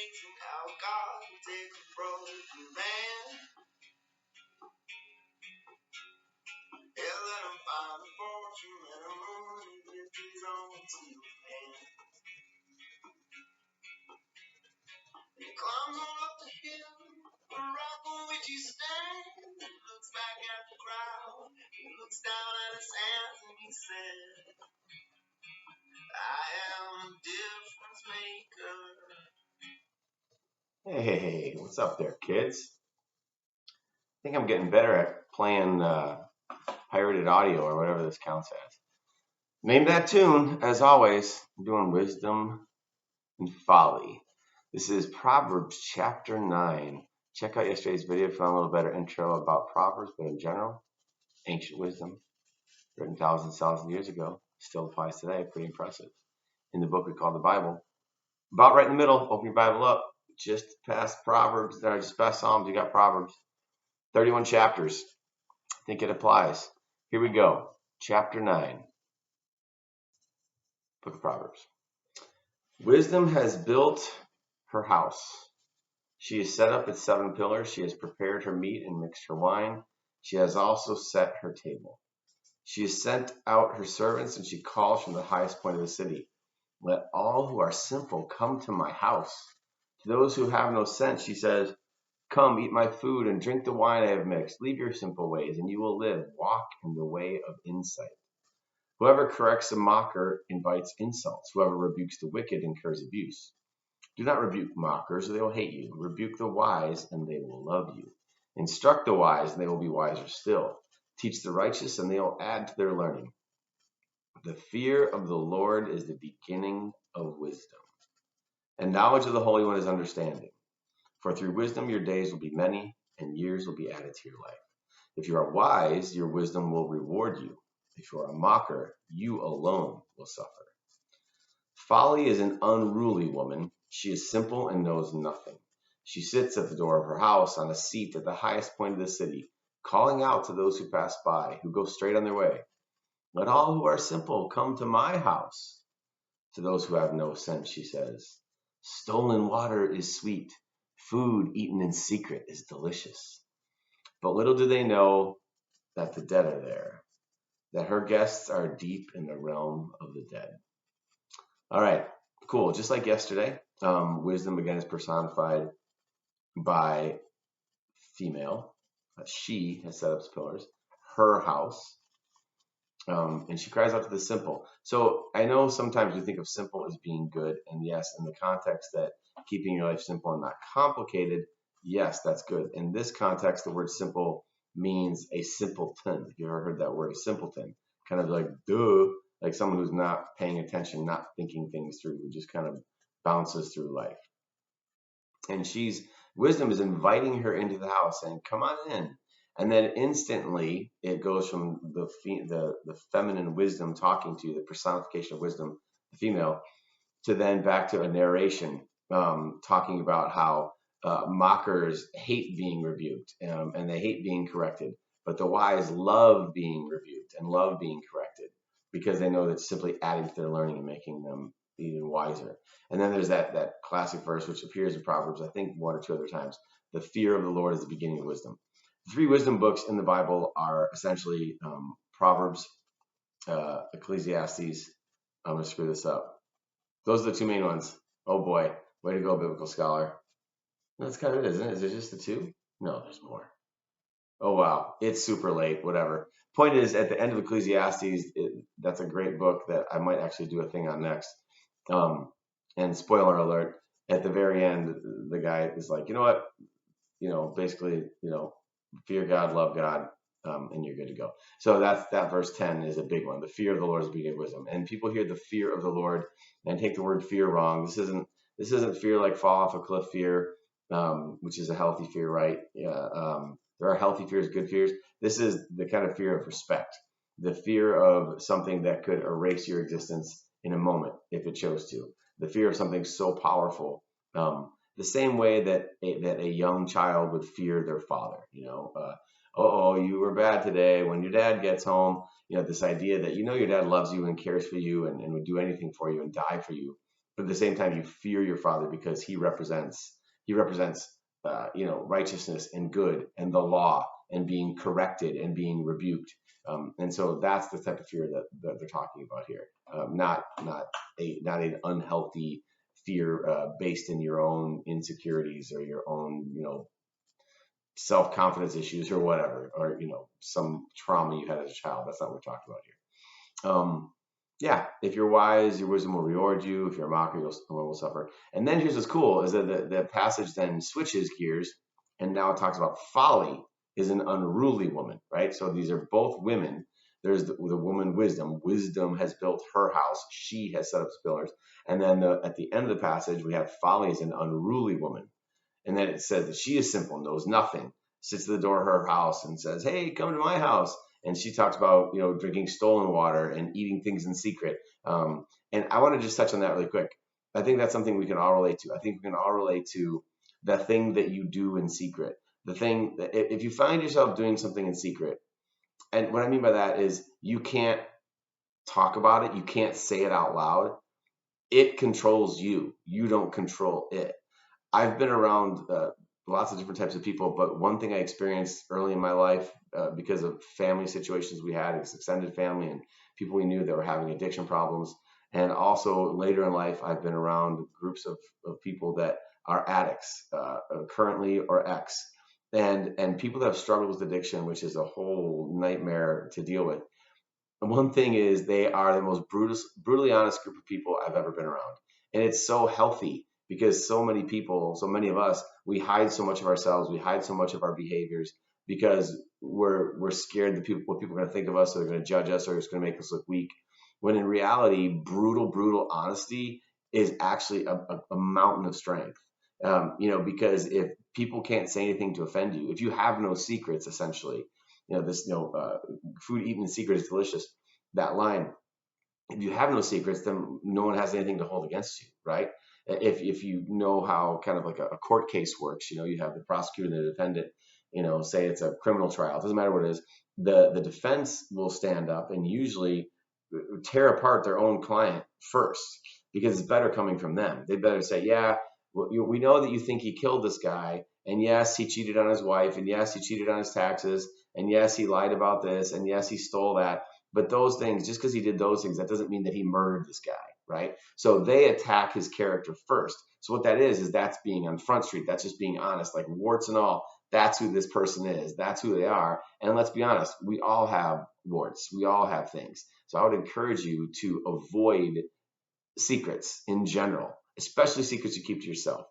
amazing how God will take a broken man and let him find a fortune and a moon with his own two hands. He climbs on up the hill, the rock on which he stands. He looks back at the crowd, he looks down at his hands, and he says, I am a difference maker. Hey, what's up there, kids? I think I'm getting better at playing pirated audio or whatever this counts as. Name that tune, as always. I'm doing wisdom and folly. This is Proverbs chapter 9. Check out yesterday's video if you want a little better intro about Proverbs, but in general, ancient wisdom, written thousands of years ago, still applies today. Pretty impressive. In the book we call the Bible. About right in the middle, open your Bible up. Just past Proverbs, just past Psalms, you got Proverbs. 31 chapters. I think it applies. Here we go. Chapter 9. Book of Proverbs. Wisdom has built her house. She has set up its 7 pillars. She has prepared her meat and mixed her wine. She has also set her table. She has sent out her servants, and she calls from the highest point of the city. Let all who are simple come to my house. To those who have no sense, she says, come, eat my food and drink the wine I have mixed. Leave your simple ways, and you will live. Walk in the way of insight. Whoever corrects a mocker invites insults. Whoever rebukes the wicked incurs abuse. Do not rebuke mockers, or they will hate you. Rebuke the wise, and they will love you. Instruct the wise, and they will be wiser still. Teach the righteous, and they will add to their learning. The fear of the Lord is the beginning of wisdom, and knowledge of the Holy One is understanding. For through wisdom your days will be many, and years will be added to your life. If you are wise, your wisdom will reward you. If you are a mocker, you alone will suffer. Folly is an unruly woman. She is simple and knows nothing. She sits at the door of her house on a seat at the highest point of the city, calling out to those who pass by, who go straight on their way. Let all who are simple come to my house. To those who have no sense, she says, stolen water is sweet. Food eaten in secret is delicious. But little do they know that the dead are there, that her guests are deep in the realm of the dead. All right, cool. Just like yesterday, wisdom again is personified by female. She has set up pillars, her house. And she cries out to the simple. So I know sometimes we think of simple as being good. And yes, in the context that keeping your life simple and not complicated, yes, that's good. In this context, the word simple means a simpleton. If you ever heard that word, a simpleton, kind of like duh, like someone who's not paying attention, not thinking things through, who just kind of bounces through life. And wisdom is inviting her into the house, saying, come on in. And then instantly it goes from the feminine wisdom talking to the personification of wisdom, the female, to then back to a narration talking about how mockers hate being rebuked and they hate being corrected. But the wise love being rebuked and love being corrected because they know that's simply adding to their learning and making them even wiser. And then there's that classic verse which appears in Proverbs, I think 1 or 2 other times. The fear of the Lord is the beginning of wisdom. The 3 wisdom books in the Bible are essentially Proverbs, Ecclesiastes. I'm going to screw this up. Those are the 2 main ones. Oh boy, way to go, biblical scholar. That's kind of it, isn't it? Is it just the 2? No, there's more. Oh wow, it's super late, whatever. Point is, at the end of Ecclesiastes, that's a great book that I might actually do a thing on next. And spoiler alert, at the very end, the guy is like, you know what? Basically, fear God, love God, and you're good to go. So that verse 10 is a big one. The fear of the Lord is the beginning of wisdom. And people hear the fear of the Lord and take the word fear wrong. This isn't fear like fall off a cliff fear, which is a healthy fear, right? There are healthy fears, good fears. This is the kind of fear of respect, the fear of something that could erase your existence in a moment if it chose to. The fear of something so powerful. The same way that a young child would fear their father, you were bad today. When your dad gets home, this idea that your dad loves you and cares for you and would do anything for you and die for you. but at the same time you fear your father because he represents righteousness and good and the law and being corrected and being rebuked. And so that's the type of fear that they're talking about here. Not an unhealthy fear based in your own insecurities or your own self-confidence issues or whatever, or some trauma you had as a child. That's not what we're talking about here. Yeah, if you're wise, your wisdom will reward you. If you're a mocker, you'll will suffer. And then here's what's cool is that the passage then switches gears, and now it talks about folly is an unruly woman, right? So these are both women. There's the woman wisdom. Wisdom has built her house. She has set up pillars. And then at the end of the passage, we have folly is an unruly woman. And then it says that she is simple, knows nothing, sits at the door of her house and says, hey, come to my house. And she talks about, drinking stolen water and eating things in secret. And I want to just touch on that really quick. I think that's something we can all relate to. I think we can all relate to the thing that you do in secret. The thing that if you find yourself doing something in secret, and what I mean by that is you can't talk about it. You can't say it out loud. It controls you. You don't control it. I've been around lots of different types of people, but one thing I experienced early in my life because of family situations we had, as extended family and people we knew that were having addiction problems. And also later in life, I've been around groups of people that are addicts currently or ex, and people that have struggled with addiction, which is a whole nightmare to deal with. And one thing is they are the most brutally honest group of people I've ever been around. And it's so healthy because so many people, so many of us, we hide so much of ourselves, we hide so much of our behaviors because we're scared that what people are going to think of us, or they're going to judge us, or it's going to make us look weak. When in reality, brutal honesty is actually a mountain of strength. Because if people can't say anything to offend you, if you have no secrets, essentially, food eaten in secret is delicious. That line, if you have no secrets, then no one has anything to hold against you, right? If you know how kind of like a court case works, you have the prosecutor and the defendant, say it's a criminal trial, it doesn't matter what it is, the defense will stand up and usually tear apart their own client first because it's better coming from them. They better say, yeah, well, we know that you think he killed this guy, and yes, he cheated on his wife, and yes, he cheated on his taxes, and yes, he lied about this, and yes, he stole that. But those things, just because he did those things, that doesn't mean that he murdered this guy, right? So they attack his character first. So what that is that's being on Front Street. That's just being honest, like warts and all. That's who this person is. That's who they are. And let's be honest, we all have warts. We all have things. So I would encourage you to avoid secrets in general, especially secrets you keep to yourself.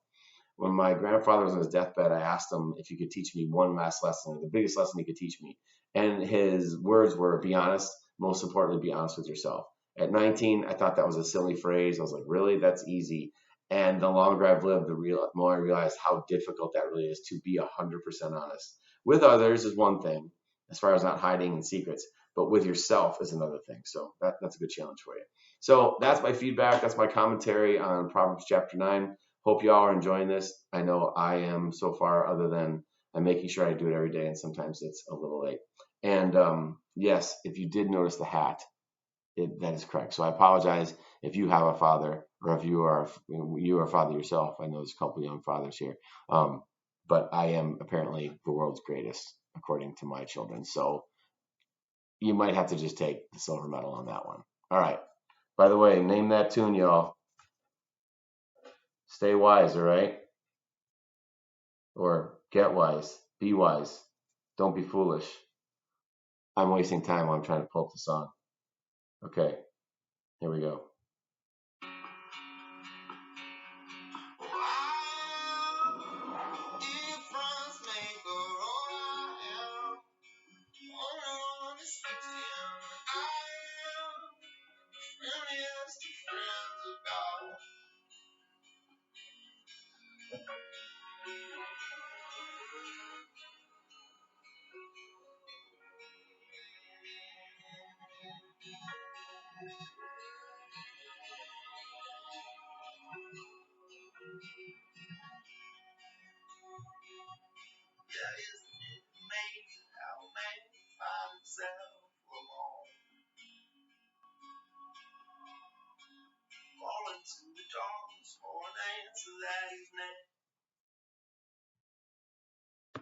When my grandfather was on his deathbed, I asked him if he could teach me one last lesson, the biggest lesson he could teach me. And his words were, be honest. Most importantly, be honest with yourself. At 19, I thought that was a silly phrase. I was like, really? That's easy. And the longer I've lived, the more I realized how difficult that really is to be 100% honest. With others is one thing, as far as not hiding in secrets, but with yourself is another thing. So that's a good challenge for you. So that's my feedback. That's my commentary on Proverbs chapter 9. Hope you all are enjoying this. I know I am so far, other than I'm making sure I do it every day, and sometimes it's a little late. And yes, if you did notice the hat, that is correct. So I apologize if you have a father, or if you are a father yourself. I know there's a couple of young fathers here, but I am apparently the world's greatest, according to my children. So you might have to just take the silver medal on that one. All right. By the way, name that tune, y'all. Stay wise, all right? Or get wise. Be wise. Don't be foolish. I'm wasting time while I'm trying to pull up the song. Okay, here we go. daddy's neck.